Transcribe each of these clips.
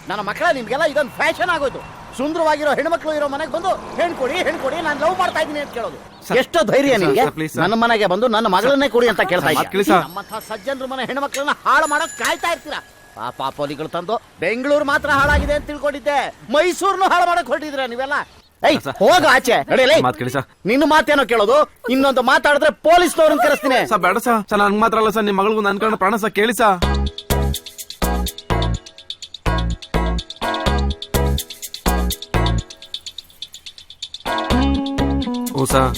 ನನ್ನ ಮಕ್ಕಳ ನಿಮ್ಗೆಲ್ಲ ಇದೊಂದು ಫ್ಯಾಷನ್ ಆಗೋಯ್ತು. ಸುಂದರವಾಗಿರೋ ಹೆಣ್ಮಕ್ಳು ಇರೋ ಮನೆಗೆ ಬಂದು ಹೆಣ್ಕೊಡಿ ನಾನು ಲವ್ ಮಾಡ್ತಾ ಇದ್ದೀನಿ ಅಂತ ಕೇಳೋದು. ಎಷ್ಟು ಧೈರ್ಯ ನಿಮ್ಗೆ? ನನ್ನ ಮನೆಗೆ ಬಂದು ನನ್ನ ಮಗಳನ್ನೇ ಕೊಡಿ ಅಂತ ಕೇಳ್ತಾ ಇದ್ದೀನಿ. ನಮ್ಮಂಥ ಸಜ್ಜನರ ಮನೆ ಹೆಣ್ಮಕ್ಳನ್ನ ಹಾಳು ಮಾಡೋಕ್ ಕಾಯ್ತಾ ಇರ್ತೀರಾ? ಪಾಪೋಲಿಗಳು ತಂದು ಬೆಂಗಳೂರು ಮಾತ್ರ ಹಾಳಾಗಿದೆ ಅಂತ ತಿಳ್ಕೊಂಡಿದ್ದೆ, ಮೈಸೂರ್ನು ಹಾಳು ಮಾಡಕ್ ಹೊರಟಿದ್ರ ನೀವೆಲ್ಲ. ಹೋಗ ಆಚೆ. ನಿನ್ನ ಮಾತೇನೋ ಕೇಳೋದು, ಇನ್ನೊಂದು ಮಾತಾಡಿದ್ರೆ ಪೊಲೀಸ್ನವ್ರನ್ನ ಕರೆಸ್ತೀನಿ. ಬೇಡ ಸರ್, ನನ್ ಮಾತ್ರ ಅಲ್ಲ ಸರ್, ನಿಮ್ ಮಗಳಿಗೂ ನನ್ ಕಡೆ ಪ್ರಾಣ ಸರ್, ಕೇಳಿ ಸರ್. ಓ ಸರ್,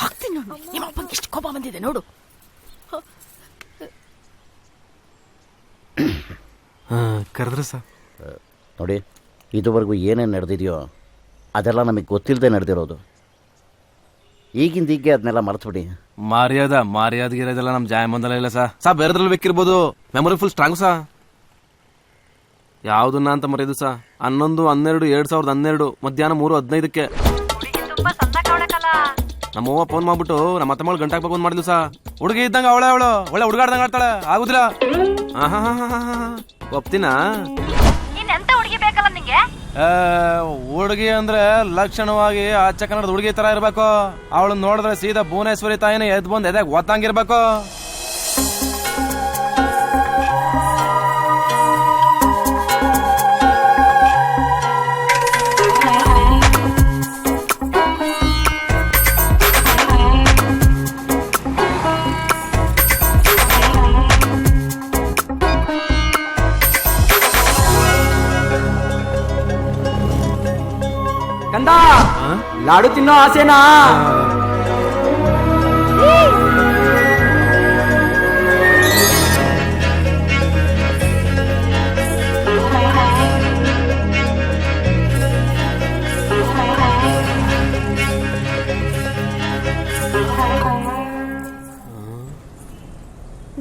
ಹಾಕ್ತೀನಿ ನೋಡು, ನಿಮ್ಮ ಅಪ್ಪಂಗೆ ಎಷ್ಟು ಕೋಪ ಬಂದಿದೆ ನೋಡು. ಕರೆದ್ರೆ ಸರ್. ನೋಡಿ, ಇದುವರೆಗೂ ಏನೇನು ನಡೆದಿದೆಯೋ ಅದೆಲ್ಲ ನಮಗೆ ಗೊತ್ತಿಲ್ಲದೆ ನಡೆದಿರೋದು. ಈಗಿಂದ ಹೀಗೆ ಅದನ್ನೆಲ್ಲ ಮರೆತುಬಿಡಿ. ಮರ್ಯಾದೆಗಿರೋದೆಲ್ಲ ನಮ್ಮ ಜಾಯಮಂದಲ ಇಲ್ಲ ಸಾ ಬೇರೆದ್ರಲ್ಲಿ ಬೇಕಿರ್ಬೋದು. ಮೆಮೊರಿ ಫುಲ್ ಸ್ಟ್ರಾಂಗ್ ಸಾ. ಯಾವ್ದನ್ನ ಅಂತ ಮರೆಯೋದು ಸಾ? 11/12/2012 ಮಧ್ಯಾಹ್ನ 3:15ಕ್ಕೆ ನಮ್ಮವ್ವ ಫೋನ್ ಮಾಡ್ಬಿಟ್ಟು ನಮ್ಮ ಅತ್ತ ಮಗಳು ಗಂಟಾಕ್ ಬಂದ್ ಮಾಡಿದ್ಲು ಸಾ. ಹುಡುಗಿ ಇದ್ದಂಗ ಅವಳೆ ಒಳ್ಳೆ ಹುಡುಗಾಡ್ದಂಗ ಆಡ್ತಾಳೆ. ಆಗುದಿಲ್ಲ. ಒಪ್ತೀನಾ? ಹುಡುಗಿ ಅಂದ್ರೆ ಲಕ್ಷಣವಾಗಿ ಆಚೆ ಕನ್ನಡದ ಹುಡುಗಿ ತರ ಇರ್ಬೇಕು. ಅವಳು ನೋಡಿದ್ರೆ ಸೀದಾ ಭುವನೇಶ್ವರಿ ತಾಯಿನ ಎದ್ ಬಂದ್ ಎದಾಗ ಓದ್ತಂಗಿರ್ಬೇಕು. ಲಾಡು ತಿನ್ನೋ ಆಸೆನಾ?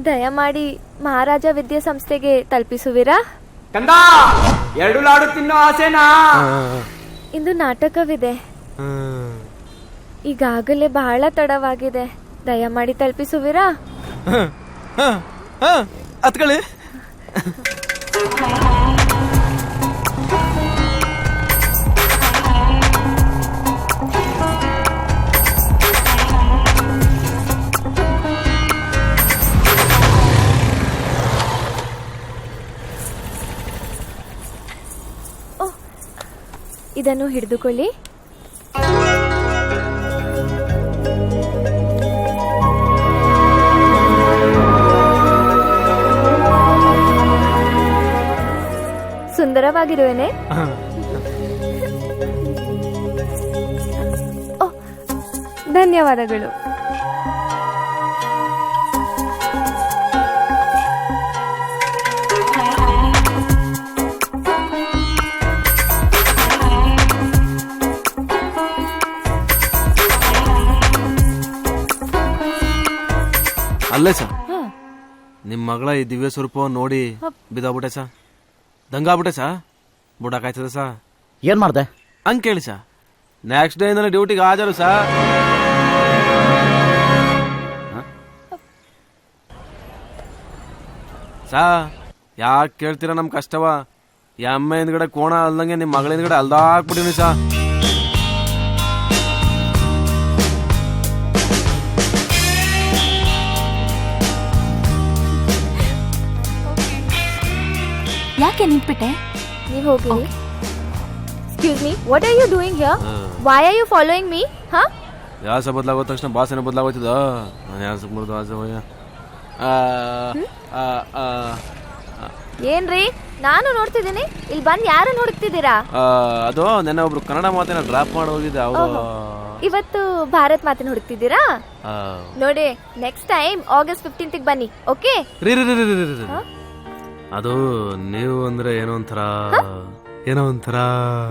ದಯಮಾಡಿ ಮಹಾರಾಜ ವಿದ್ಯಾಸಂಸ್ಥೆಗೆ ತಲುಪಿಸುವಿರಾ? ಕಂದ, 2 ಲಾಡು ತಿನ್ನೋ ಆಸೆನಾ? ಇಂದು ನಾಟಕವಿದೆ. ಈಗಾಗಲೇ ಬಹಳ ತಡವಾಗಿದೆ. ದಯಮಾಡಿ ತಲುಪಿಸುವಿರಾ? ಅತ್ಕೊಳ್ಳಿ. ಇದನ್ನು ಹಿಡಿದುಕೊಳ್ಳಿ. ಸುಂದರವಾಗಿರುವೆನೆ. ಧನ್ಯವಾದಗಳು. ಅಲ್ಲೇ ಸರ್, ನಿಮ್ ಮಗಳ ಈ ದಿವ್ಯ ಸ್ವರೂಪ ನೋಡಿ ಬಿದ್ದಾಗ್ಬಿಟ್ಟೆ ಸಾ. ದಂಗಾಗ್ಬಿಟ್ಟೆ ಸಾ. ಬುಡಕಾಯ್ತದ ಸಾ. ಏನ್ ಮಾಡ್ದೆ? ಹಂಗ್ ಕೇಳಿ ಸಾ. ನೆಕ್ಸ್ಟ್ ಡೇ ಇಂದ ಡ್ಯೂಟಿಗೆ ಹಾಜರು ಸಾ. ಸಾ ಯಾಕೆ ಕೇಳ್ತೀರಾ ನಮ್ ಕಷ್ಟವ? ಎಮ್ಮೆ ಹಿಂದ್ಗಡೆ ಕೋಣ ಅಲ್ದಂಗೆ ನಿಮ್ ಮಗಳ ಹಿಂದ್ಗಡೆ ಅಲ್ದಾಕ್ಬಿಟ್ಟಿನಿ ಸಾ. ಯಾಕೆ ನಿಂತ್ಬಿಟ್ಟೆ? ನೀವು ಹೋಗಿ. Excuse me, what are you doing here? Why are you following me? ಯಾಸ ಬದಲಾಗೋ ತಕ್ಷಣ ಭಾಷೆನ ಬದಲಾಗೋಯ್ತದ. ನಾನು ಯಾಸ ಮುರಿದು ಆಸೆ. ಏನ್ರಿ, ನಾನು ನೋಡ್ತಿದ್ದೀನಿ, ಇಲ್ಲಿ ಬಂದ್ ಯಾರನ್ನ ಹುಡುಕ್ತಿದ್ದೀರಾ? ಅದು ನೆನ್ನೆ ಒಬ್ರು ಕನ್ನಡ ಮಾತಿನ ಡ್ರಾಪ್ ಮಾಡಿ ಹೋಗಿದ್ದೆ. ಅವರು ಇವತ್ತು ಭಾರತ್ ಮಾತಿನ ಹುಡುಕ್ತಿದ್ದೀರಾ? ನೋಡಿ, ನೆಕ್ಸ್ಟ್ ಟೈಮ್ August 15th ಬನ್ನಿ. ಓಕೆ? ಅದು ನೀವು ಅಂದ್ರೆ ಏನೋ ಒಂಥರ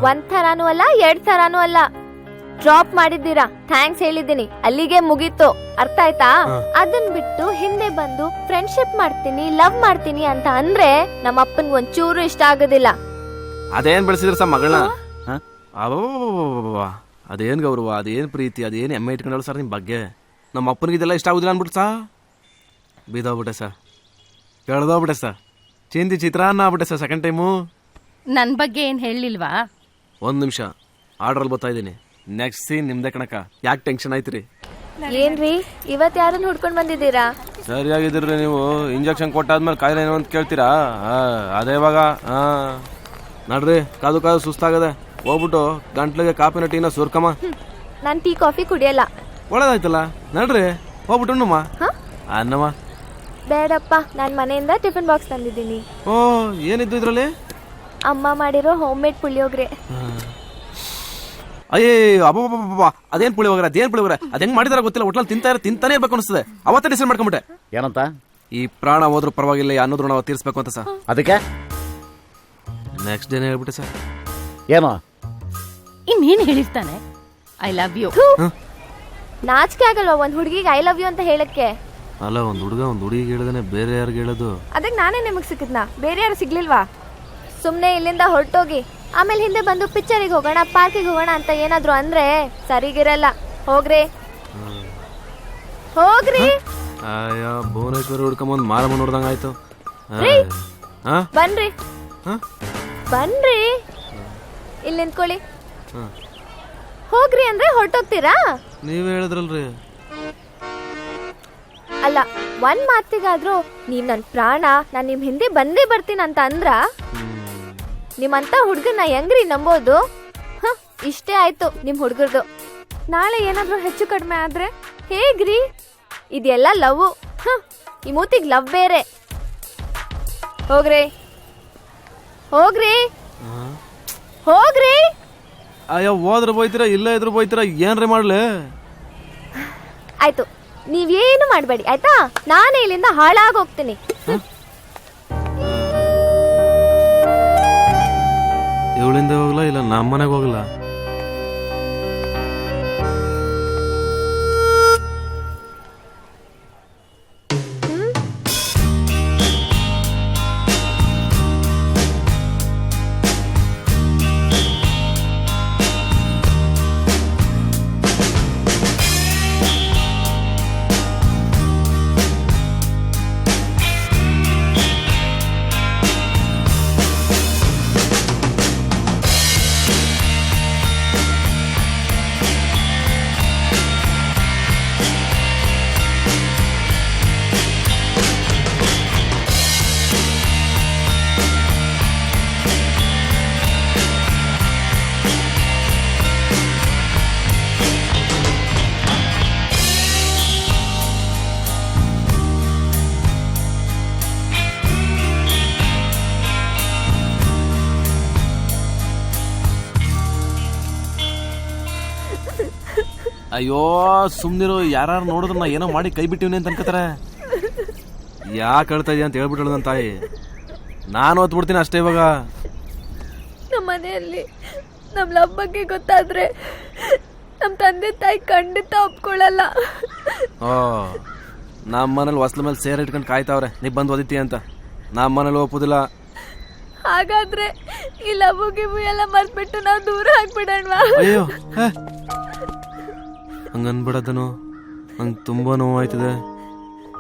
ಒಂಥರಾನು ಅಲ್ಲ, 2 ಥರಾನು ಅಲ್ಲ. ಡ್ರಾಪ್ ಮಾಡಿದ್ದೀರಾ, ಥ್ಯಾಂಕ್ಸ್ ಹೇಳಿದ್ದೀನಿ, ಅಲ್ಲಿಗೆ ಮುಗೀತು. ಅರ್ಥ ಆಯ್ತಾ? ಅದನ್ ಬಿಟ್ಟು ಹಿಂದೆ ಬಂದು ಫ್ರೆಂಡ್ಶಿಪ್ ಮಾಡ್ತೀನಿ, ಲವ್ ಮಾಡ್ತೀನಿ ಅಂತ ಅಂದ್ರೆ ನಮ್ಮ ಅಪ್ಪನ್ಗೆ ಒಂಚೂರು ಇಷ್ಟ ಆಗೋದಿಲ್ಲ. ಅದೇನ್ ಬೆಳೆಸಿದ್ರ ಸರ್ ಮಗಳನ್ನ? ಅದೇನ್ ಗೌರವ, ಅದೇನ್ ಪ್ರೀತಿ, ಅದೇನ್ ಎಮ್ಮೆ ಇಟ್ಕೊಂಡಳು ಸರ್ ನಿಮ್ ಬಗ್ಗೆ. ನಮ್ಮ ಅಪ್ಪನಿಗೆ ಇದೆಲ್ಲ ಇಷ್ಟ ಆಗುದಿಲ್ಲ ಅನ್ಬಿಟ್ಟು ಸಾ. ಬಿದ್ದೋಗ್ಬಿಟ್ಟೆ ಸರ್, ಕೆಳ್ದೋಗ್ಬಿಟ್ಟೆ ಸರ್, ಚಿಂದಿ ಚಿತ್ರಾನ್ನ ಆಗ್ಬಿಟ್ಟೆ ಸರ್ ಸೆಕೆಂಡ್ ಟೈಮು. ನನ್ ಬಗ್ಗೆ ಏನ್ ಹೇಳಿಲ್ವಾ? 1 ನಿಮಿಷ, ಆರ್ಡ್ರಲ್ಲಿ ಬರ್ತಾ ಇದ್ದೀನಿ. ನೆಕ್ಸ್ಟ್ ಸೀನ್ ನಿಮ್ದೆ ಕಣಕ, ಯಾಕೆ ಟೆನ್ಷನ್ ಆಯ್ತು? ಏನ್ರಿ ಇವತ್ ಯಾರನ್ನ ಹುಡ್ಕೊಂಡ್ ಬಂದಿದ್ದೀರಾ? ಸರಿಯಾಗಿದ್ರಿ ನೀವು. ಇಂಜೆಕ್ಷನ್ ಕೊಟ್ಟಾದ್ಮೇಲೆ ಕಾಯಿಲೆ ಏನೋ ಅಂತ ಕೇಳ್ತೀರಾ? ಅದೇ ಇವಾಗ ನಡ್ರಿ, ಕಾದು ಕಾದು ಸುಸ್ತಾಗದೆ. ಹೋಗ್ಬಿಟ್ಟು ಗಂಟ್ಲಿಗೆ ಕಾಪಿನ ಟೀನ ಸುರ್ಕಮ್ಮ. ನಾನ್ ಟೀ ಕಾಫಿ ಕುಡಿಯಲ್ಲ. ಒಳ್ಳೇದಾಯ್ತಲ್ಲ, ನಡ್ರಿ ಹೋಗ್ಬಿಟ್ಟು ಉಣ್ಣಮ್ಮ. ಅನ್ನಮ್ಮ ಬೇಡಪ್ಪ, ನಾನ್ ಮನೆಯಿಂದ ಟಿಫಿನ್ ಬಾಕ್ಸ್ ತಂದಿದ್ದೀನಿ. ಓ, ಏನಿದ್ದು ಇದ್ರಲ್ಲಿ? ಅಮ್ಮ ಮಾಡಿರೋ ಹೋಮ್ ಮೇಡ್ ಪುಳಿಯೋಗ್ರೆ. ಅಯ್ಯೇ ಅಬ್ಬಬ್ಬ, ಅದೇನ್ ಪುಳಿಯೋಗರೆ, ಅದೇನ್ ಪುಳಿಯೋಗರೆ, ಅದ್ ಹೆಂಗ್ ಮಾಡಿದಾರ ಗೊತ್ತಿಲ್ಲ. ಒಟ್ಲಲ್ಲಿ ತಿಂತಾನೆ ಇರ್ಬೇಕು ಅನಿಸ್ತದೆ. ಅವತ್ತೇ ಡಿಸೈಡ್ ಮಾಡ್ಕೊಂಬಿಟ್ಟೆ. ಏನಂತ? ಈ ಪ್ರಾಣ ಹೋದ್ರೂ ಪರವಾಗಿಲ್ಲ, ಅನ್ನೋದ್ರು ನಾವು ತೀರ್ಸ್ಬೇಕು ಅಂತ ಸರ್. ಅದಕ್ಕೆ ನೆಕ್ಸ್ಟ್ ಡೇನೇ ಹೇಳ್ಬಿಟ್ಟೆ ಸರ್. ಏನೋ ಇನ್ನೇನ್ ಹೇಳಿರ್ತಾನೆ? I love you. ನಾಚಿಕೆ ಆಗಲ್ವಾ ಒಂದ್ ಹುಡುಗಿಗೆ ಐ ಲವ್ ಯು ಅಂತ ಹೇಳಕ್ಕೆ? ಅಲ್ಲ, ಒಂದ್ ಹುಡುಗ ಒಂದ್ ಹುಡುಗಿಗೆ ಹೇಳಿದಾನೆ, ಬೇರೆ ಯಾರಿಗೆ ಹೇಳೋದು? ಅದಕ್ಕೆ ನಾನೇ ನಿಮಗ್ ಸಿಕ್ಕಿದ್ನಾ? ಬೇರೆ ಯಾರು ಸಿಗ್ಲಿಲ್ವಾ? ಸುಮ್ನೆ ಇಲ್ಲಿಂದ ಹೊರಟೋಗಿ ಆಮೇಲೆ ಹಿಂದೆ ಬಂದು ಪಿಕ್ಚರಿಗೆ ಹೋಗೋಣ, ಪಾರ್ಕಿಗೆ ಹೋಗೋಣ ಅಂತ ಏನಾದ್ರು ಅಂದ್ರೆ ಸರಿಗಿರಲ್ಲ. ಹೋಗ್ರಿ ಹೋಗ್ರಿ. ಅಯ್ಯೋ, ಭುವನೇಶ್ವರಿ ಹುಡ್ಕೊಂಬಂದ್ ಮಾರಮ್ಮ ನೋಡ್ದಂಗ ಆಯ್ತು. ಬನ್ರಿ ಬನ್ರಿ, ಇಲ್ಲಿ ನಿಂತ್ಕೊಳ್ಳಿ. ಹೋಗ್ರಿ ಅಂದ್ರೆ ಹೊರಟೋಗ್ತೀರಾ? ನೀವೇ ಹೇಳಿದ್ರಲ್ರಿ. ಅಲ್ಲ, ಒಂದ್ ಮಾತಿಗಾದ್ರೂ ನೀವ್ ನನ್ ಪ್ರಾಣ, ನಾನ್ ನಿಮ್ ಹಿಂದೆ ಬಂದೇ ಬರ್ತೀನಿ ಅಂತ ಅಂದ್ರ ನಿಮ್ಮಂತ ಹುಡ್ಗನ್ನ ಹೆಂಗ್ರಿ ನಂಬೋದು? ಇಷ್ಟೇ ಆಯ್ತು ನಿಮ್ ಹುಡ್ಗರ್ದು. ನಾಳೆ ಏನಾದ್ರೂ ಹೆಚ್ಚು ಕಡಿಮೆ ಆದ್ರೆ ಹೇಗ್ರಿ? ಇದೆಲ್ಲ ಲವ್. ಈ ಮೂತಿಗ್ ಲವ್ ಬೇರೆ. ಹೋಗ್ರಿ ಹೋಗ್ರಿ ಹೋಗ್ರಿ. ಅಯ್ಯೋ, ಹೋದ್ರೆ ಹೋಯ್ತೀರಾ, ಇಲ್ಲ ಇದ್ರು ಹೋಯ್ತೀರಾ, ಏನ್ರಿ ಮಾಡ್ಲಿ? ಆಯ್ತು, ನೀವೇನು ಮಾಡ್ಬೇಡಿ ಆಯ್ತಾ? ನಾನೇ ಇಲ್ಲಿಂದ ಹಾಳಾಗಿ ಹೋಗ್ತೀನಿ. ಇವಳಿಂದ ಹೋಗ್ಲಾ ಇಲ್ಲ ನಮ್ಮನೆಗೆ ಹೋಗ್ಲಾ? ಅಯ್ಯೋ ಸುಮ್ನಿರು, ಯಾರು ನೋಡಿದ್ರು ನಾ ಏನೋ ಮಾಡಿ ಕೈ ಬಿಟ್ಟಿವ್ನಿ ಅಂತ ಅನ್ಕೋತಾರೆ. ಯಾಕೆ ಹೇಳ್ತಾ ಇದೀಯ ಅಂತ ಹೇಳ್ಬಿಟ್ಟು ನನ್ನ ತಾಯಿ. ನಾನು ಹೊತ್ಬಿಡ್ತೀನಿ ಅಷ್ಟೇ. ಇವಾಗ ನಮ್ಮ ಮನೆಯಲ್ಲಿ ನಮ್ ಲವ್ ಬಗ್ಗೆ ಗೊತ್ತಾದ್ರೆ ನಮ್ ತಂದೆ ತಾಯಿ ಖಂಡಿತ ಒಪ್ಕೊಳ್ಳಲ್ಲ. ಓ, ನಮ್ಮ ಮನೇಲಿ ಹೊಸ್ಲ ಮೇಲೆ ಸೇರ್ ಇಟ್ಕೊಂಡು ಕಾಯ್ತಾವ್ರೆ ನೀ ಬಂದು ಓದಿತಿ ಅಂತ. ನಮ್ಮ ಮನೇಲಿ ಒಪ್ಪುದಿಲ್ಲ. ಹಾಗಾದ್ರೆ ಈ ಲವ್ ಗಿವು ಎಲ್ಲ ಮರ್ತ್ಬಿಟ್ಟು ನಾವು ದೂರ ಹಾಕ್ಬಿಡೋಣವಾ? ಅಯ್ಯೋ, ಹಂಗನ್ಬಿಡದನು. ನಂಗೆ ತುಂಬಾ ನೋವಾಯ್ತದೆ.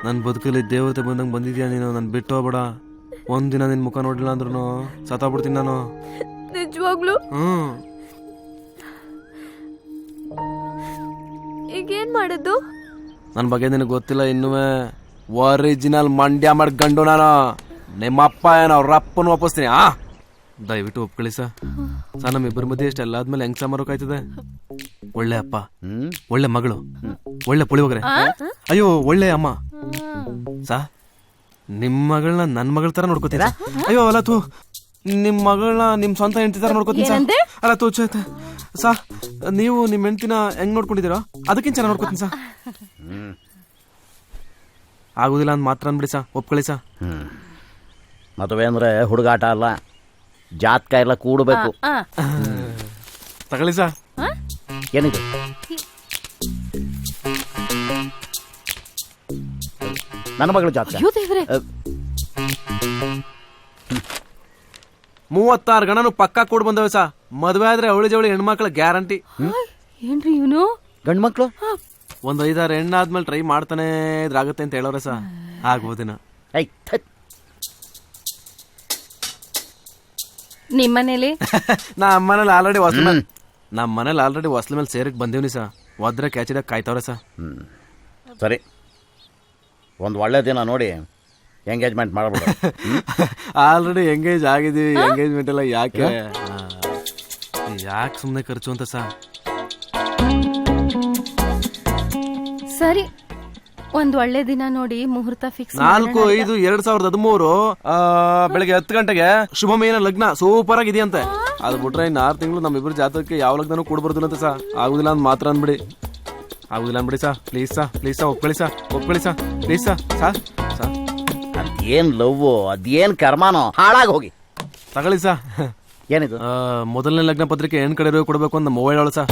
ನನ್ನ ಬದುಕಲ್ಲಿ ದೇವತೆ ಬಂದಂಗೆ ಬಂದಿದ್ಯಾ ನೀನು. ನಾನು ಬಿಟ್ಟು ಹೋಗ್ಬೇಡ. ಒಂದಿನ ನಿನ್ ಮುಖ ನೋಡಿಲ್ಲ ಅಂದ್ರೂ ಸತ್ತಾಗ್ಬಿಡ್ತೀನಿ ನಾನು. ನಿಜವಾಗ್ಲು? ಈಗೇನ್ ಮಾಡೋದು? ನನ್ನ ಬಗ್ಗೆ ನಿನಗೆ ಗೊತ್ತಿಲ್ಲ ಇನ್ನುವೆ. ಒರಿಜಿನಲ್ ಮಂಡ್ಯ ಮಾಡ್ಕೊಂಡು ನಾನು ನಿಮ್ಮಪ್ಪ ಏನೋ ಅವ್ರ ಅಪ್ಪನ ವಾಪಸ್ತೀನಿ. ದಯವಿಟ್ಟು ಒಪ್ಕೊಳ್ಳಿ ಸರ್. ನಮ್ಮಿಬ್ಬರ ಮಧ್ಯೆ ಎಷ್ಟು ಎಲ್ಲ ಆದ್ಮೇಲೆ ಹೆಂಗ್ ಸಾಮಾರೋಕಾಯ್ತದೆ. ಒಳ್ಳೆ ಅಪ್ಪ, ಒಳ್ಳೆ ಮಗಳು, ಒಳ್ಳೆ ಪುಳಿಯೋಗರೆ, ಅಯ್ಯೋ ಒಳ್ಳೆ ಅಮ್ಮ. ನಿಮ್ ಮಗಳನ್ನ ನನ್ ಮಗಳ ತರ ನೋಡ್ಕೋತೀರ? ಅಯ್ಯೋ ಅಲ್ಲ ತೂ, ನಿಮ್ ಮಗಳನ್ನ ನಿಮ್ ಸ್ವಂತ ಹೆಂಡತಿ ತರ ನೋಡ್ಕೋತೀನಿ ಅಲ್ಲ ತೂ. ಸಾ, ನೀವು ನಿಮ್ ಹೆಂಡತಿನ ಹೆಂಗ್ ನೋಡ್ಕೊಂಡಿದ್ದೀರೋ ಅದಕ್ಕಿಂತ ಚೆನ್ನಾಗಿ ನೋಡ್ಕೋತೀನಿ ಸಾ. ಆಗುದಿಲ್ಲ ಅಂತ ಮಾತ್ರ ಅನ್ಬಿಡಿ ಸಾ, ಒಪ್ಕೊಳ್ಳಿ ಸಾ. ಮದುವೆ ಅಂದ್ರೆ ಹುಡುಗಾಟ ಅಲ್ಲ, ಜಾತಕ ಎಲ್ಲ ಕೂಡಬೇಕು. ತಗೊಳ್ಳಿ ಸಾ. ಏನಿದೆ? ನನ್ನ ಮಗಳು ಜಾತಕ. 36 ಗಣನು ಪಕ್ಕಾ ಕೂಡ್ ಬಂದವೆ ಸಾ. ಮದ್ವೆ ಆದ್ರೆ ಅವಳಿ ಜವಳಿ ಹೆಣ್ಮಕ್ಳ ಗ್ಯಾರಂಟಿ. ಏನ್ರಿ ಇವನು? ಗಂಡ್ಮಕ್ಳು ಒಂದ್ 5-6 ಹೆಣ್ಣಾದ್ಮೇಲೆ ಟ್ರೈ ಮಾಡ್ತಾನೆ ಇದ್ರಾಗತ್ತೆ ಅಂತ ಹೇಳೋರೆ ಸಾ ಆಗ್ಬೋದಿನ. ಐ ಥತ್. ನಿಮ್ಮನೇಲಿ ನಮ್ಮನೇಲಿ ಆಲ್ರೆಡಿ ಹೊಸ್ಲ ಮೇಲೆ ಸೇರಕ್ ಬಂದೇವ್ನಿ ಸಾ. ಒದ್ರೆ ಕ್ಯಾಚಿದಾಗ ಕಾಯ್ತವ್ರೆ ಸಾ. ಸರಿ, ಒಂದು ಒಳ್ಳೆ ದಿನ ನೋಡಿ ಎಂಗೇಜ್ಮೆಂಟ್ ಮಾಡ್ಬಿಡು. ಆಲ್ರೆಡಿ ಎಂಗೇಜ್ ಆಗಿದೀವಿ. ಎಂಗೇಜ್ಮೆಂಟ್ ಎಲ್ಲ ಯಾಕೆ ಸುಮ್ಮನೆ ಖರ್ಚು ಅಂತ ಸಾ. ಸರಿ, ಒಂದ್ ಒಳ್ಳೆ ದಿನ ನೋಡಿ ಮುಹೂರ್ತ ಫಿಕ್ಸ್. 4/5/2013 ಬೆಳಗ್ಗೆ 10 ಗಂಟೆಗೆ ಶುಭಮೇನ ಲಗ್ನ ಸೂಪರ್ ಆಗಿದೆಯಂತೆ. ಅದು ಬಿಟ್ರೆ ಇನ್ನು 6 ತಿಂಗಳು ನಮ್ಮಿಬ್ರು ಜಾತಕಕ್ಕೆ ಯಾವ ಲಗ್ನೂ ಕೂಡ ಬರ್ದಿಲ್ಲ ಅಂತ ಸಾ. ಆಗುದಿಲ್ಲ ಅಂತ ಮಾತ್ರ ಅನ್ಬಿಡಿ. ಸಾ. ಪ್ಲೀಸ್ ಸಾ ಒಪ್ಕೊಳ್ಳಿ ಸಾ ಪ್ಲೀಸ್ ಸಾ. ಅದೇನ್ ಲವ್, ಅದೇನ್ ಕರ್ಮಾನೋ, ಹಾಳಾಗಿ ಹೋಗಿ. ತಗೊಳ್ಳಿ ಸಾ. ಏನಿದು? ಮೊದಲನೇ ಲಗ್ನ ಪತ್ರಿಕೆ ಹೆಣ್ ಕಡೆ ಕೊಡ್ಬೇಕು ಅಂತ ಮೊಬೈಲ್ ಅವಳು ಸಾ.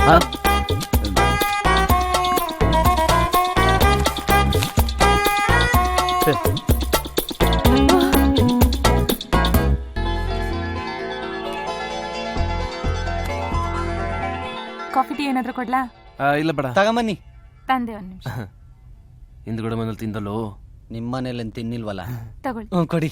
ಕಾಫಿ ಟೀ ಏನಾದ್ರು ಕೊಡ್ಲಾ? ಇಲ್ಲ ಬೇಡ, ತಗೊಂಬನ್ನಿ. ತಂದೆ ಒಂದ್ ನಿಮಿಷ. ಹಿಂದ್ಗಡೆ ಮನೇಲಿ ತಿಂದಲ್ಲೋ. ನಿಮ್ಮ ಮನೇಲಿ ತಿನ್ನಿಲ್ವಲ್ಲ? ತಗೊಳ್ಳಿ. ಕೊಡಿ.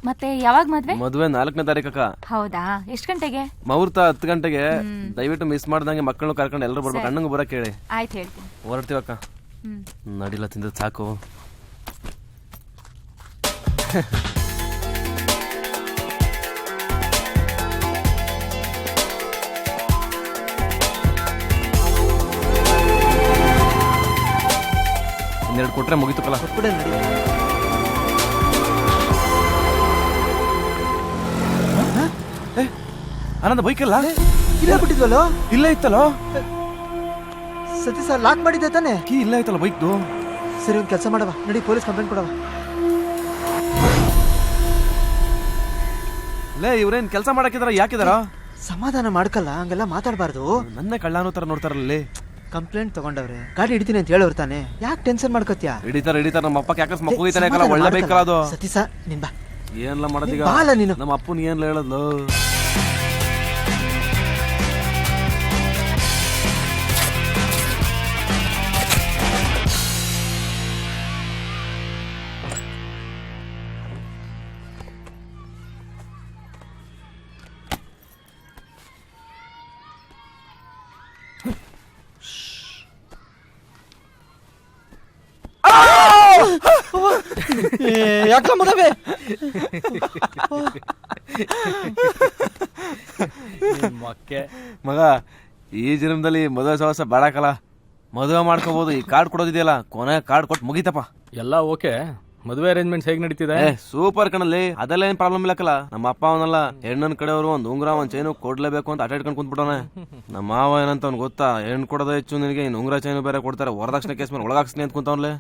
ಮತ್ತೆ ಯಾವಾಗ ಮದ್ವೆ 4ನೇ ತಾರೀಕಕ್ಕ. ಹೌದಾ? ಎಷ್ಟ್ ಗಂಟೆಗೆ? ಮುಹೂರ್ತ 10 ಗಂಟೆಗೆ. ದಯವಿಟ್ಟು ಮಿಸ್ ಮಾಡ್ದಂಗೆ ಮಕ್ಕಳನ್ನು ಕರ್ಕೊಂಡು ಎಲ್ಲರೂ ಬರ್ಬೇಕು. ಅಣ್ಣಂಗೆ ಬರಕ್ ಹೇಳಿ. ಆಯ್ತು, ಹೇಳ್ತೀನಿ. ಹೊರಡ್ತೀವಕ್ಕ. ನಡಿಲ್ಲ, ತಿಂದದ್ ಸಾಕು. ಇನ್ನೆರಡು ಕೊಟ್ರೆ ಮುಗಿತು ಕಲ. ಆನಂದ ಬೈಕಲ್ಲ ಇಲ್ಲ ಬಿಟ್ಟಿದ್ವಲ್ಲೋ? ಇಲ್ಲ ಇತ್ತಲ್ಲ. ಸತಿ ಸರ್ ಲಾಕ್ ಮಾಡಿದ್ದೆ ತಾನೆ? ಕೀ ಇಲ್ಲ ಐತಲ್ಲ ಬೈಕ್ದು. ಸರಿ, ಒಂದು ಕೆಲಸ ಮಾಡವ, ನಡಿ ಪೊಲೀಸ್ ಕಂಪ್ಲೇಂಟ್ ಕೊಡವ. ಲೇ, ಇವ್ರೇನ್ ಕೆಲಸ ಮಾಡಕ್ಕಿದಾರ? ಯಾಕಿದಾರ? ಸಮಾಧಾನ ಮಾಡ್ಕಲ್ಲ, ಹಂಗೆಲ್ಲ ಮಾತಾಡಬಾರ್ದು. ನನ್ನ ಕಳ್ಳಾನೋ ತರ ನೋಡ್ತಾರಲ್ಲಿ. ಕಂಪ್ಲೇಂಟ್ ತಗೊಂಡವ್ರೆ, ಗಾಡಿ ಹಿಡಿತೀನಿ ಅಂತ ಹೇಳೋರು ತಾನೆ, ಯಾಕೆ ಟೆನ್ಷನ್ ಮಾಡ್ಕೋತ್ಯಾ? ಹಿಡಿತಾರ. ನಮ್ಮ ಅಪ್ಪ ಯಾಕೆ ಮಕ್ಕ ಹೋಗಿತಾನೆ. ಒಳ್ಳೆ ಬೈಕಲ್ಲ ಅದು. ಸತೀಶ, ನಿನ್ ಬಾ. ಏನ್ಲ ಮಾಡೋದೀಗ? ಬಾಲ ನೀನು. ನಮ್ಮ ಅಪ್ಪನ ಏನ್ಲ ಹೇಳದ್ಲು? ಯಾಕ ಮಗವೇ? ಮಗ, ಈ ಜನ್ಮದಲ್ಲಿ ಮದುವೆ ಸಹವಾಸ ಬೇಡಕಲ್ಲ. ಮದುವೆ ಮಾಡ್ಕೋಬಹುದು. ಈ ಕಾರ್ಡ್ ಕೊಡೋದಿದೆಯಲ್ಲ, ಕೊನೆ ಕಾರ್ಡ್ ಕೊಟ್ಟು ಮುಗಿತಪ್ಪ. ಎಲ್ಲ ಓಕೆ. ಮದುವೆ ಅರೇಂಜ್ಮೆಂಟ್ಸ್ ಹೇಗ್ ನಡೀತಿದೆ? ಸೂಪರ್ ಕಣಲ್ಲಿ. ಅದೆಲ್ಲ ಏನ್ ಪ್ರಾಬ್ಲಮ್ ಇಲ್ಲಕಲ್ಲ. ನಮ್ಮ ಅಪ್ಪ ಅವನಲ್ಲ, ಹೆಣ್ಣನ್ ಕಡೆಯವರು ಒಂದ್ ಉಂಗ್ರ ಒಂದ್ ಚೈನು ಕೊಡ್ಲೇಬೇಕು ಅಂತ ಅಟ ಇಟ್ಕೊಂಡು ಕುಂತ್ಬಿಟ್ಟವನೆ. ನಮ್ಮ ಮಾವ ಏನಂತ ಅವ್ನು ಗೊತ್ತಾ? ಹೆಣ್ಣು ಕೊಡೋದೇ ಹೆಚ್ಚು ನಿನಗೆ, ಇನ್ನು ಉಂಗ್ರ ಚೈನು ಬೇರೆ ಕೊಡ್ತಾರೆ. ವರದಕ್ಷಿಣೆ ಕೇಸ್ ಮೇಲೆ ಒಳಗಾಕ್ಸ್ತೀನಿ ಅಂತ ಕುಂತವ್ಲೆ.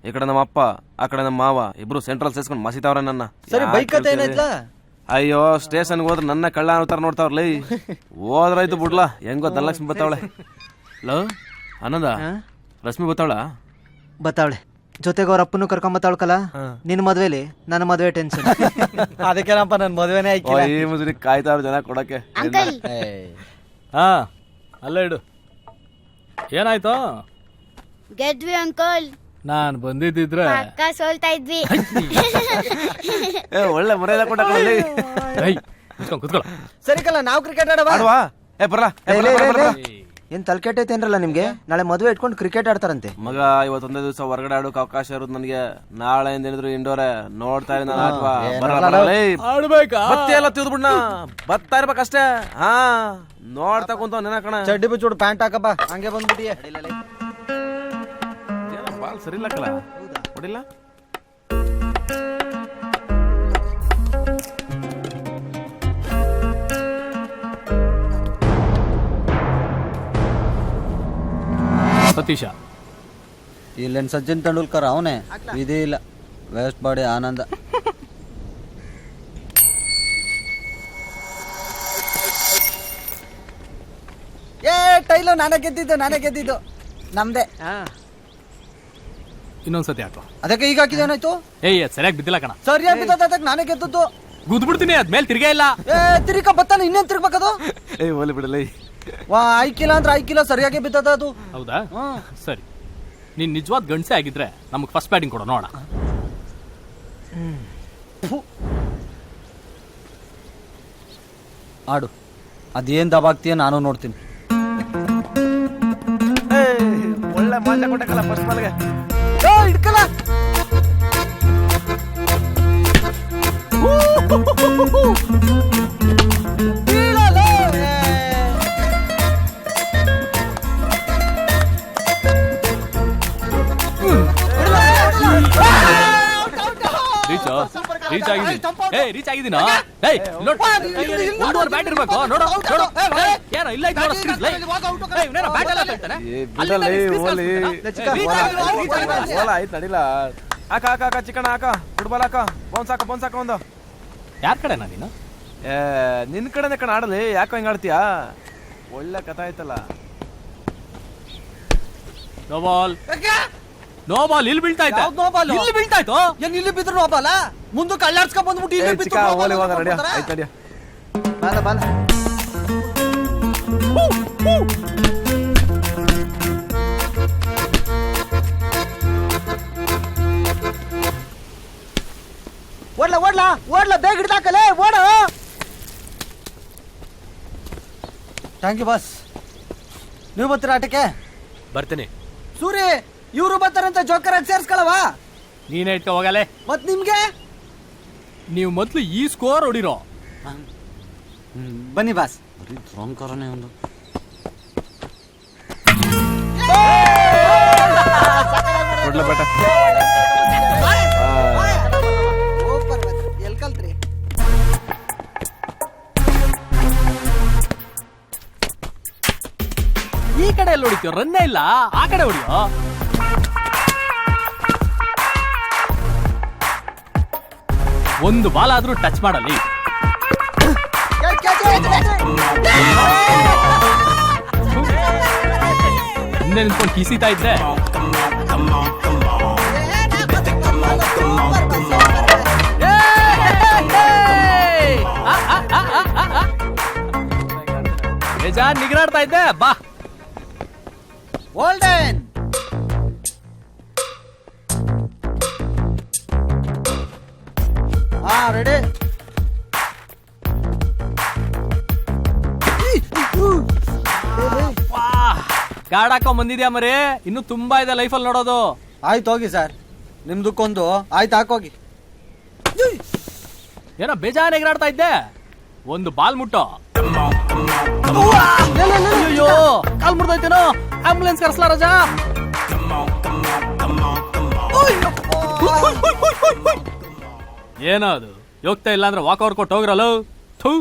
ಈ ಕಡೆ ನಮ್ಮ ಅಪ್ಪ, ಆ ಕಡೆ ನಮ್ಮ ಮಾವ, ಇಬ್ರು ಸೆಂಟ್ರಲ್ ಸೇರ್ಸ್ಕೊಂಡು ಮಸಿತಾವ್ರೆ ನನ್ನ. ಸರಿ, ಬೈಕ್ ಕತೆ ಏನಾಯ್ತಲ್ಲ? ಅಯ್ಯೋ, ಸ್ಟೇಷನ್ಗೆ ಹೋದ್ರೆ ನನ್ನ ಕಳ್ಳ ಅನ್ನೋ ನೋಡ್ತಾವ್ರಲ್ಲ. ಹೋದ್ರಾಯ್ತು ಬಿಡ್ಲಾ. ಹೆಂಗೋ ಧನಲಕ್ಷ್ಮಿ ಬತ್ತಾವಳೆ. ಲೋ ಆನಂದ, ರಶ್ಮಿ ಬತ್ತಾವಳ? ಬತ್ತಾವಳೆ. ಜೊತೆಗೆ ಅವ್ರ ಅಪ್ಪನು ಕರ್ಕೊಂಬತ್ತಾವಳ್ಕಲ್ಲ. ನಿನ್ ಮದ್ವೆಲಿ ನನ್ನ ಮದ್ವೆ ಟೆನ್ಷನ್. ಅದಕ್ಕೇನಪ್ಪ ನನ್ ಮದ್ವೆನೇ ಆಯ್ತು. ಈ ಮುದ್ರಿ ಕಾಯ್ತಾವ್ರ ಜನ ಕೊಡಕ್ಕೆ. ಹಾ, ಅಲ್ಲ ಇಡು. ಏನಾಯ್ತು? ಗೆದ್ವಿ ಅಂಕಲ್. ನಾನ್ ಬಂದಿದ್ದಿದ್ರೆ ಪಕ್ಕ ಸೋಲ್ತಾ ಇದ್ವಿ. ಒಳ್ಳೆ ಮರ್ಯಾದೆ ಕೊಟ್ಟ. ಕುತ್ಕೊಳ್ಳ. ಸರಿ ಕಲ್ಲ, ನಾವು ಕ್ರಿಕೆಟ್ ಆಡವಾ? ಏನ್ ತಲ್ಕೆಟ್ಟೈತೇನ್ರಲ್ಲ ನಿಮ್ಗೆ? ನಾಳೆ ಮದುವೆ ಇಟ್ಕೊಂಡು ಕ್ರಿಕೆಟ್ ಆಡ್ತಾರಂತೆ. ಮಗ, ಇವತ್ತೊಂದೇ ದಿವಸ ಹೊರಗಡೆ ಆಡೋಕೆ ಅವಕಾಶ ಇರೋದು ನನಗೆ. ನಾಳೆಯಿಂದ ಏನಿದ್ರು ಇಂಡೋರೆ ನೋಡ್ತಾ ಇದ್ದೀನಿ. ಆಡ್ಬೇಕಾ? ಬತ್ತಿ ಎಲ್ಲ ತಿಳ್ದ್ಬಿಡ್ನ, ಬತ್ತಾ ಇರ್ಬೇಕಷ್ಟೇ. ಹಾ, ನೋಡ್ತಾ ಕುಂತ ನೆನ ಕಣ. ಚಡ್ಡಿ ಬಿಚ್ಚುಡು, ಪ್ಯಾಂಟ್ ಹಾಕಪ್ಪ, ಹಂಗೆ ಬಂದ್ಬಿಟ್ಟಿಯೇ. ಬಾಲ್ ಸರಿ ಇಲ್ಲಕ್ಕಲ್ಲ, ಹೊಡಿಲ್ಲ. ಸತೀಶ, ಇಲ್ಲೇನು ಸಚಿನ್ ತೆಂಡೂಲ್ಕರ್ ಅವನೇ? ಇದೇ ಇಲ್ಲ, ವೇಸ್ಟ್ ಬಾಡಿ ಆನಂದ. ಟೈಲು ನಾನೇ ಗೆದ್ದಿದ್ದು ನಮ್ದೇ. ಇನ್ನೊಂದ್ಸತಿ ಹಾಕೋ. ಅದಕ್ಕೆ ಈಗ ಹಾಕಿದೆ ಏನಾಯ್ತು? ಏಯ್ ಅದ್ ಸರಿಯಾಗಿ ಬಿದ್ದಿಲ್ಲ ಕಣ. ಸರಿಯಾಗಿ ಬಿದ್ದದ, ಅದಕ್ಕೆ ನಾನೇ ಗೆದ್ದದ್ದು. ಗುದ್ಬಿಡ್ತೀನಿ, ಅದ್ಮೇಲೆ ತಿರ್ಗೇ ಇಲ್ಲ. ತಿರ್ಗ ಬತ್ತಾನೆ, ಇನ್ನೇನ್ ತಿರ್ಬೇಕದು? ಏಯ್ ಓಲಿ ಬಿಡಲೇ. ಆಯ್ಕಿಲ್ಲ ಅಂದ್ರೆ ಆಯ್ಕಿಲ್ಲ, ಸರಿಯಾಗಿ ಬಿದ್ದದ ಅದು. ಹೌದಾ? ಸರಿ, ನೀನ್ ನಿಜವಾದ ಗಂಡಸೆ ಆಗಿದ್ರೆ ನಮಗ್ ಫಸ್ಟ್ ಬ್ಯಾಟಿಂಗ್ ಕೊಡೋ ನೋಡ. ಆಡು, ಅದೇನ್ ದಬಾಗ್ತೀಯ ನಾನು ನೋಡ್ತೀನಿ. ಒಳ್ಳೆ ಮಾಜಾ ಕೊಟ್ಟಕಲ್ಲ ಫಸ್ಟ್ ಬಾಲ್ಗೆ. ಹಿಡ್ಕಲ್ಲ. ರೀಚ್ ಆಗಿದ್ದೀನಿ. ಏಯ್ ರೀಚ್ ಆಗಿದ್ದೀನ? ಏಯ್ ನೋಡ್, ಒಂದೂವರೆ ಬ್ಯಾಟ್ ಇರ್ಬೇಕು. ನೋಡು ನೋಡು, ಏನೋ ಇಲ್ಲ ನೋಡು ಸ್ಕ್ರೀನ್. ಏಯ್ ಇವನೇನೋ ಬ್ಯಾಟ್ ಎಲ್ಲ ತಳ್ತಾನೆ. ಬಿಡಲೇ ಓಲಿ. ಓಲ ಆಯ್ತು ನಡಿಲ್ಲ. ಹಾಕ ಹಾಕ ಹಾಕ ಚಿಕಣ ಹಾಕ, ಫುಟ್ಬಾಲ್ ಹಾಕ, ಬೌನ್ಸ್ ಹಾಕ ಒಂದು. ಯಾರ ಕಡೆನಾ ನೀನು? ನಿನ್ ಕಡೆನೆ ಕಣ ಆಡಲಿ, ಯಾಕೋ ಹಿಂಗ ಆಡ್ತೀಯಾ? ಒಳ್ಳೆ ಕಥೆ ಆಯ್ತಲ್ಲ. No ball, no ball. ಇಲ್ಲಿ ಬೀಳ್ತಾ ಇತ್ತು, ಇಲ್ಲಿ ಬೀಳ್ತಾ ಇತ್ತು. ಏನ್ ಇಲ್ಲಿ ಬಿದ್ರು ನೋಬಲ್ಲ, ಮುಂದಕ್ಕೆ ಅಲ್ಲಾಡ್ಸ್ಕೊಂಡ್ ಬಂದ್ಬಿಟ್ಟು ಇಲ್ಲಿ ಬಿತ್ತು. ಚಿಕ್ಕ ಓಲಿ ಹೋಗ ನಡಿಯ. ಆಯ್ತು ನಡಿಯ. ಬಾಲ ಬಾಲ. ಓಡ್ಲಾ ಓಡ್ಲಾ ಓಡ್ಲಾ, ಬೇಗ ಹಿಡ್ದಾಕಲೇ, ಓಡು. Thank you boss. ನೀವು ಬರ್ತೀರಾ ಆಟಕ್ಕೆ? ಬರ್ತೀನಿ. ಸೂರಿ, ಇವ್ರು ಬರ್ತಾರಂತ ಜೋಕರ್ ಆಗಿ ಸೇರ್ಸ್ಕೊಳವಾ? ನೀನೇ ಇಟ್ಕೊ ಹೋಗಲೇ. ಮತ್ ನಿಮ್ಗೆ ನೀವು ಮೊದ್ಲು ಈ ಸ್ಕೋರ್ ಹೊಡಿರೋ. ಬನ್ನಿ ಬಾಸ್. ಸೋಂಕರನೇ ಒಂದು ಕೊಡ್ಲ ಬೇಟ. ಎಲ್ ಕಲ್ತ್ರಿ? ಈ ಕಡೆ ಎಲ್ಲ ಹೊಡಿತೀವ, ರನ್ನೇ ಇಲ್ಲ. ಆ ಕಡೆ ಹೊಡಿಯೋ. ಒಂದು ಬಾಲ್ ಆದ್ರೂ ಟಚ್ ಮಾಡಲಿ. ಹಿಂದೆ ನಿಂತ್ಕೊಂಡು ಕಿಸಿತಾ ಇದ್ರೆ ಬೇಜಾನ್ ನಿಗರಾಡ್ತಾ ಇದ್ದೆ. ಬಾ ಗೋಲ್ಡನ್. ರೆಡಿ. ಗಾಡ್ ಹಾಕೊಂಡ್ ಬಂದಿದ್ಯಾ ಮರಿ. ಇನ್ನು ತುಂಬಾ ಇದೆ ಲೈಫಲ್ಲಿ ನೋಡೋದು. ಆಯ್ತು ಹೋಗಿ ಸರ್, ನಿಮ್ದಕ್ಕೊಂದು ಆಯ್ತು ಹಾಕೋಗಿ. ಏನೋ ಬೇಜಾನ್ ಎಗರಾಡ್ತಾ ಇದ್ದೆ. ಒಂದು ಬಾಲ್ ಮುಟ್ಟೋ. ಅಯ್ಯೋ ಕಾಲ್ ಮುರ್ದೋಯ್ತೇನೋ. ಆಂಬುಲೆನ್ಸ್ ಕರ್ಸ್ಲಾ ರಾಜಾ? ಏನೋ ಅದು ಹೋಗ್ತಾ ಇಲ್ಲ ಅಂದ್ರೆ ವಾಕ್ ಓವರ್ ಕೊಟ್ಟು ಹೋಗ್ರಲ್ಲ. ಥೂ.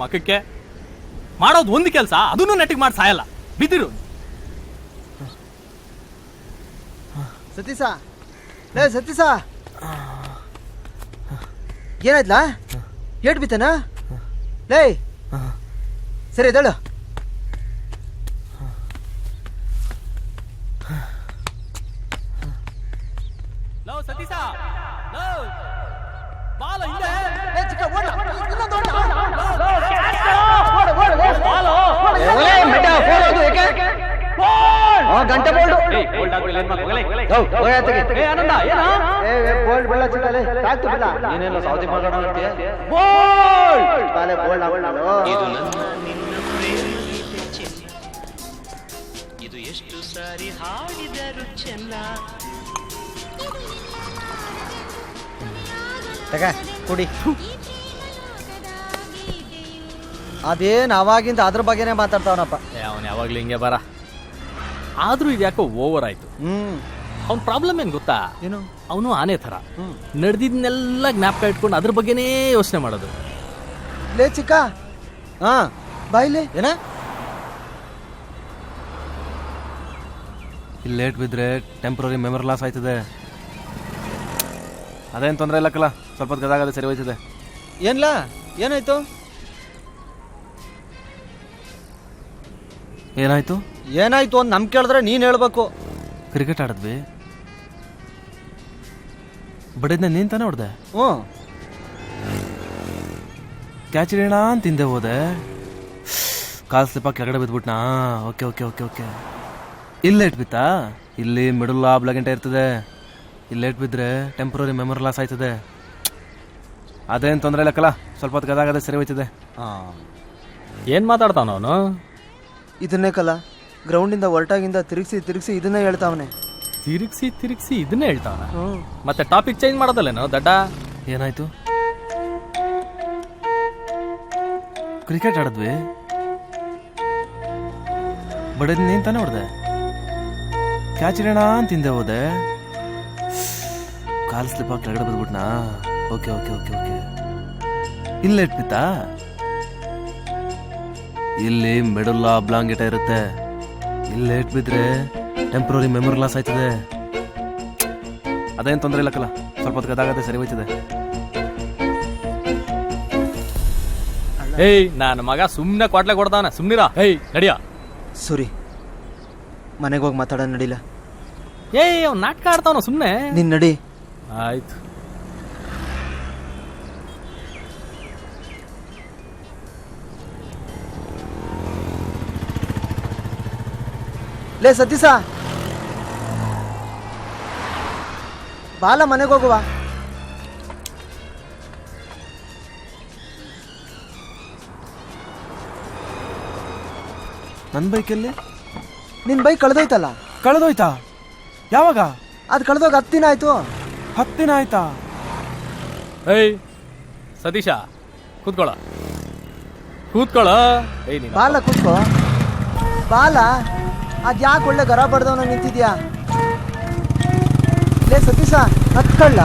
ಮಕ್ಕಕ್ಕೆ ಮಾಡೋದು ಒಂದು ಕೆಲಸ ಅದನ್ನು ನೆಟ್ಟಿಗೆ ಮಾಡಿ ಸಾಯಲ್ಲ ಬಿದ್ದಿರು. ಸತೀಶ ಲೇ ಸತೀಶ ಏನಾಯ್ತಲ್ಲ ಏಟ್ ಬಿತ್ತನ ಲೇ ಸರಿ ಎದ್ದೇಳು. ಲೋ ಸತೀಶ, ಲೋ ಬಾಲ ಹಿಂದೆ. ಗಂಟೆ ಬೋಲ್ಡು ನೀನೆಲ್ಲ ಸೌದಿ ಮಾತಾಡೋಣ ಇದು ಎಷ್ಟು ಸಾರಿ ಹಾಡಿದರು ಚೆನ್ನ. ಕುಡಿ. ಅದೇನ್ ಅವಾಗಿಂದ ಅದ್ರ ಬಗ್ಗೆನೇ ಮಾತಾಡ್ತಾವನಪ್ಪ. ಅವನು ಯಾವಾಗ್ಲೂ ಹಿಂಗೆ ಬರ. ಆದ್ರೂ ಇದ್ಯಾಕೋ ಓವರ್ ಆಯ್ತು. ಅವ್ನ ಪ್ರಾಬ್ಲಮ್ ಏನ್ ಗೊತ್ತಾ? ಏನು? ಅವನು ಆನೆ ಥರ ನಡೆದಿದ್ನೆಲ್ಲ ಜ್ಞಾಪಕ ಇಟ್ಕೊಂಡು ಅದ್ರ ಬಗ್ಗೆನೇ ಯೋಚನೆ ಮಾಡೋದು. ಲೇ ಚಿಕ್ಕ ಹಾ ಬಾಯ್ಲಿ ಏನ ಇಲ್ಲಿ ಲೇಟ್ ಬಿದ್ದರೆ ಟೆಂಪ್ರರಿ ಮೆಮೊರಿ ಲಾಸ್ ಆಯ್ತದೆ. ಅದೇನು ತೊಂದರೆ ಇಲ್ಲಕ್ಕಲ್ಲ, ಸ್ವಲ್ಪ ಹೊತ್ತು ಗದಾಗದೆ ಸರಿ ಹೋಯ್ತದೆ. ಏನ್ಲಾ ಏನಾಯ್ತು? ಏನಾಯ್ತು ಏನಾಯ್ತು ಅಂತ ನಮ್ ಕೇಳಿದ್ರೆ ನೀನ್ ಹೇಳ್ಬೇಕು. ಕ್ರಿಕೆಟ್ ಆಡಿದ್ವಿ, ಬಡಿದ್ನ ನೀನ್ ತಾನೇ ಹೊಡ್ದೆ. ಕ್ಯಾಚ್ ಹಿಡಿಯೋಣ ಅಂತ ಹಿಂದೆ ಹೋದೆ, ಕಾಲ್ ಸ್ಲಿಪ್ಪ ಕೆಳಗಡೆ ಬಿದ್ಬಿಟ್ನಾ. Okay okay okay okay. ಇಲ್ಲಿ ಲೇಟ್ ಬಿತ್ತಾ? ಇಲ್ಲಿ ಮಿಡಲ್ ಆಬ್ಲ ಗಂಟೆ ಇರ್ತದೆ. ಇಲ್ಲಿ ಲೇಟ್ ಬಿದ್ದರೆ ಟೆಂಪ್ರರಿ ಮೆಮೊರಿ ಲಾಸ್ ಆಯ್ತದೆ. ಅದೇನು ತೊಂದರೆ ಇಲ್ಲಕ್ಕಲ್ಲ, ಸ್ವಲ್ಪ ಹೊತ್ತು ಗದಾಗದೆ ಸರಿ ಹೋಯ್ತದೆ. ಏನ್ ಮಾತಾಡ್ತಾನ ಅವನು? ಇದನ್ನೇ ಕಲ ಗ್ರೌಂಡಿಂದ ಹೊರಟಾಗಿಂದ ತಿರುಗಿಸಿ ತಿರುಗಿಸಿ ಇದನ್ನೇ ಹೇಳ್ತಾವನೆ. ತಿರುಗಿಸಿ ತಿರುಗಿಸಿ ಇದನ್ನೇ ಹೇಳ್ತಾವನ. ಮತ್ತೆ ಟಾಪಿಕ್ ಚೇಂಜ್ ಮಾಡೋದಲ್ಲೇನೋ ದಡ್ಡ? ಏನಾಯ್ತು? ಕ್ರಿಕೆಟ್ ಆಡಿದ್ವಿ, ಬಡಿದ್ ನೀನ್ ತಾನೇ ಹೊಡ್ದೆ, ಕ್ಯಾಚ್ ಹಿಡಿಯೋಣ ಅಂತ ಹಿಂದೆ ಹೋದೆ, ಕಾಲ್ ಸ್ಲಿಪ್ ಆಗಿ ಕೆಳಗಡೆ ಬಿದ್ಬಿಟ್ನಾ. Okay okay okay okay. ಇಲ್ಲಿ ಲೇಟ್ ಬಿತ್ತಾ? ಇಲ್ಲಿ ಮಿಡಲ್ ಆಬ್ಲಾಂಗಿಟ ಇರುತ್ತೆ. ಇಲ್ಲಿ ಲೇಟ್ ಬಿದ್ರೆ ಟೆಂಪ್ರರಿ ಮೆಮೊರಿ ಲಾಸ್ ಆಯ್ತದೆ. ಅದೇನು ತೊಂದರೆ ಇಲ್ಲಕ್ಕಲ್ಲ, ಸ್ವಲ್ಪ ಹೊತ್ತು ಗದಾಗದೆ ಸರಿ ಹೋಯ್ತದೆ. ಏಯ್ ನನ್ನ ಮಗ ಸುಮ್ಮನೆ ಕ್ವಾಟ್ಲೆ ಕೊಡ್ತಾನ, ಸುಮ್ನಿರಾ. ಏಯ್ ನಡಿಯ. ಸುರಿ ಮನೆಗೆ ಹೋಗಿ ಮಾತಾಡೋಣ ನಡಿಲ್ಲ. ಏಯ್ ಅವ್ನು ನಾಟಕ ಆಡ್ತಾವನ, ಸುಮ್ಮನೆ ನಿನ್ ನಡಿ. ಆಯ್ತು. ಲೇ ಸತೀಶ ಬಾಲ ಮನೆಗೆ ಹೋಗುವ. ನನ್ನ ಬೈಕಲ್ಲಿ? ನಿನ್ ಬೈಕ್ ಕಳೆದೋಯ್ತಲ್ಲ. ಕಳೆದೋಯ್ತಾ? ಯಾವಾಗ? ಅದು ಕಳೆದೋಗ 10 ದಿನ ಆಯ್ತು. 10 ದಿನ ಆಯ್ತಾ? ಏಯ್ ಸತೀಶ ಕೂತ್ಕೊಳ್ಳ ಕೂತ್ಕೊಳ್ಳ. ಏಯ್ ನೀನು ಬಾಲ ಕೂತ್ಕೋ. ಬಾಲ ಅದ್ಯಾಕೆ ಒಳ್ಳೆ ಗರ ಬಡ್ದವನ ನಿಂತಿದ್ಯಾ? ಲೇ ಸತೀಶ ಹತ್ಕೊಳ್ಳ.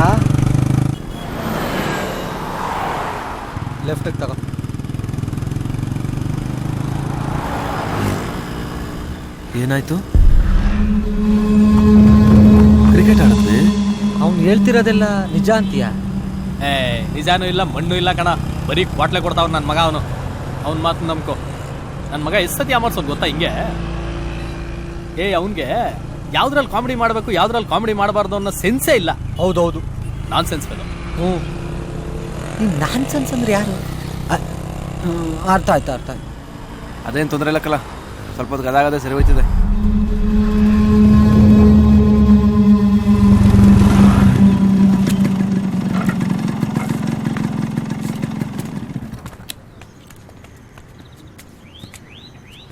ಲೆಫ್ಟ್ ತಗೋ. ಏನಾಯ್ತು? ಕ್ರಿಕೆಟ್ ಆಡಿದ್ವಿ. ಅವ್ನು ಹೇಳ್ತಿರೋದೆಲ್ಲ ನಿಜ ಅಂತೀಯ? ಏ ನಿಜಾನೂ ಇಲ್ಲ ಮಣ್ಣು ಇಲ್ಲ ಕಣ, ಬರೀ ಕ್ವಾಟ್ಲೆ ಕೊಡ್ತಾವ್ ನನ್ನ ಮಗ. ಅವನು ಅವ್ನ ಮಾತು ನಂಬ್ಕೊ. ನನ್ನ ಮಗ ಎಷ್ಟು ಸತಿ ಅಮರ್ಸೋದು ಗೊತ್ತಾ ಹಿಂಗೆ? ಅವನ್ಗೆ ಯಾವ್ದ್ರಲ್ಲಿ ಕಾಮಿಡಿ ಮಾಡಬೇಕು ಯಾವ್ದ್ರಲ್ಲಿ ಕಾಮಿಡಿ ಮಾಡಬಾರ್ದು ಅನ್ನೋ ಸೆನ್ಸೇ ಇಲ್ಲ. ಹೌದೌದು, ನಾನ್ ಸೆನ್ಸ್ ಬೇಡ. ನಾನ್ ಸೆನ್ಸ್ ಅಂದ್ರೆ ಯಾರು? ಅರ್ಥ ಆಯ್ತು ಅರ್ಥ ಆಯ್ತು. ಅದೇನು ತೊಂದರೆ ಇಲ್ಲಕ್ಕಲ್ಲ, ಸ್ವಲ್ಪ ಹೊತ್ತು ಗದಾಗದೆ ಸರಿ ಹೋಯ್ತದೆ.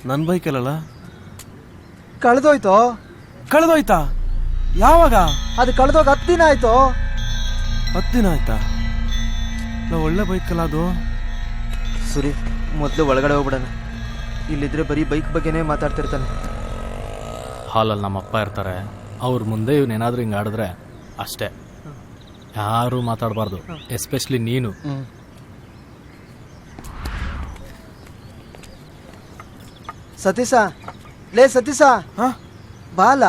ನನ್ನ ಬೈಕಲ್ಲ ಕಳೆದೋಯ್ತು. ಕಳೆದೋಯ್ತಾ? ಯಾವಾಗ? ಅದು ಕಳೆದೋಗ 10 ದಿನ ಆಯ್ತು. 10 ದಿನ ಆಯ್ತಾ? ಒಳ್ಳೆ ಬೈಕಲ್ಲ ಅದು. ಸುರಿ ಮೊದಲು ಒಳಗಡೆ ಹೋಗ್ಬಿಡೋಣ. ಇಲ್ಲಿದ್ರೆ ಬರೀ ಬೈಕ್ ಬಗ್ಗೆನೇ ಮಾತಾಡ್ತಿರ್ತಾನೆ. ಹಾಲಲ್ಲಿ ನಮ್ಮಪ್ಪ ಇರ್ತಾರೆ, ಅವ್ರ ಮುಂದೆ ಇವನೇನಾದ್ರೂ ಹಿಂಗೆ ಆಡಿದ್ರೆ ಅಷ್ಟೇ, ಯಾರೂ ಮಾತಾಡಬಾರ್ದು, ಎಸ್ಪೆಷಲಿ ನೀನು. ಸತೀಶ ಲೇ ಸತೀಶ ಬಾಲ